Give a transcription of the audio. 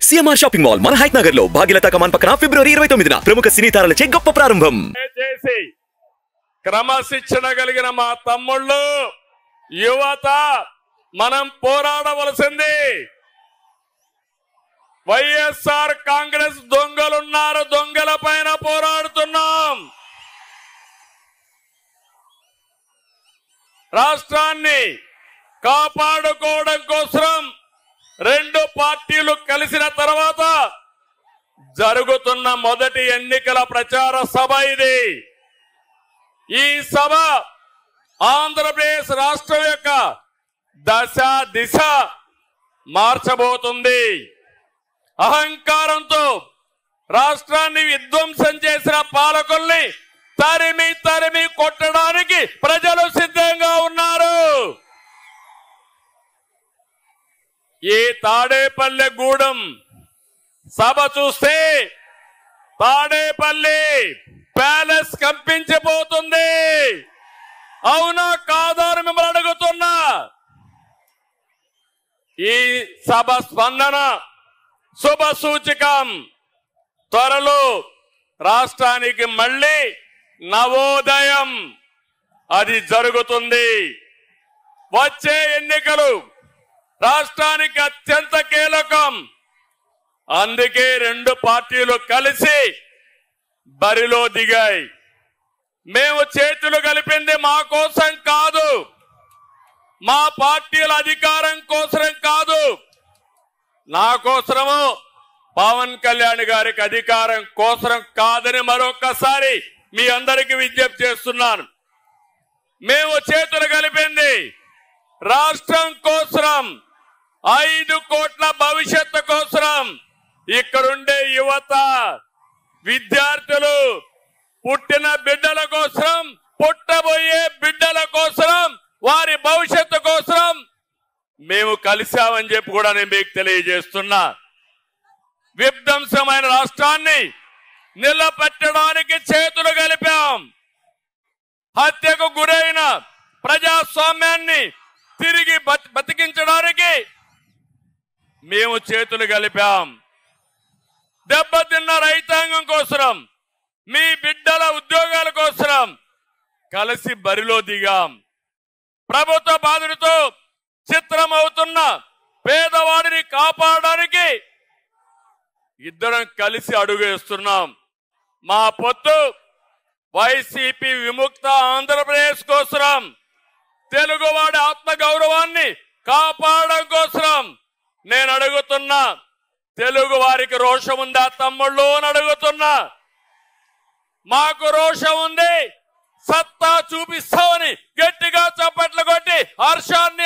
CMR shopping mall మన height Nagar లో భాగ్యలతా కమాన్ పక్కన ఫిబ్రవరి 29న ప్రముఖ సినీ తారలచే గొప్ప ప్రారంభం. క్రమశిక్షణ కలిగిన మా తమ్ముళ్ళు యువత మనం పోరాడవలసింది. వైఎస్ఆర్ కాంగ్రెస్ దొంగలున్నారు, దొంగల పైన పోరాడుతున్నాం. రాష్ట్రాన్ని కాపాడుకోవడం కోసం రెండు పార్టీలు కలిసిన తర్వాత జరుగుతున్న మొదటి ఎన్నికల ప్రచార సభ ఇది. ఈ సభ ఆంధ్రప్రదేశ్ రాష్ట్రం యొక్క దశ దిశ మార్చబోతుంది. అహంకారంతో రాష్ట్రాన్ని విధ్వంసం చేసిన పాలకుల్ని తరిమి తరిమి కొట్టడానికి ప్రజలు సిద్ధంగా ఉన్నారు. ఈ తాడేపల్లి గూడెం సభ చూస్తే తాడేపల్లి ప్యాలెస్ కంపించిపోతుంది. అవునా కాదా అని మిమ్మల్ని అడుగుతున్నా. ఈ సభ స్పందన శుభ సూచకం. త్వరలో రాష్ట్రానికి మళ్ళీ నవోదయం అది జరుగుతుంది. వచ్చే ఎన్నికలు రాష్ట్రానికి అత్యంత కీలకం. అందుకే రెండు పార్టీలు కలిసి బరిలో దిగాయి. మేము చేతులు కలిపింది మా కోసం కాదు, మా పార్టీల అధికారం కోసం కాదు, నా కోసము పవన్ కళ్యాణ్ గారికి అధికారం కోసం కాదని మరొకసారి మీ అందరికీ విజ్ఞప్తి చేస్తున్నాను. మేము చేతులు కలిపింది రాష్ట్రం కోసం, 5 కోట్ల భవిష్యత్తు కోసం. ఇక్కడుండే యువత, విద్యార్థులు, పుట్టిన బిడ్డల కోసం, పుట్టబోయే బిడ్డల కోసం, వారి భవిష్యత్తు కోసం మేము కలిశామని చెప్పి కూడా నేను మీకు తెలియజేస్తున్నా. విధ్వంసమైన రాష్ట్రాన్ని నిలబెట్టడానికి చేతులు కలిపాం. హత్యకు గురైన ప్రజాస్వామ్యాన్ని తిరిగి బతికించడానికి మేము చేతులు కలిపాం. దెబ్బతిన్న రైతాంగం కోసం, మీ బిడ్డల ఉద్యోగాల కోసం కలిసి బరిలో దిగాం. ప్రభుత్వ బాధలతో చిత్రమవుతున్న పేదవాడిని కాపాడడానికి ఇద్దరం కలిసి అడుగేస్తున్నాం. మా పొత్తు వైసీపీ విముక్త ఆంధ్రప్రదేశ్ కోసం, తెలుగువాడి ఆత్మగౌరవాన్ని కాపాడడం కోసం. నేను అడుగుతున్నా, తెలుగు వారికి రోషం ఉందా తమ్ముళ్ళు అని అడుగుతున్నా. మాకు రోషం ఉంది, సత్తా చూపిస్తామని గట్టిగా చప్పట్లు కొట్టి హర్షాన్ని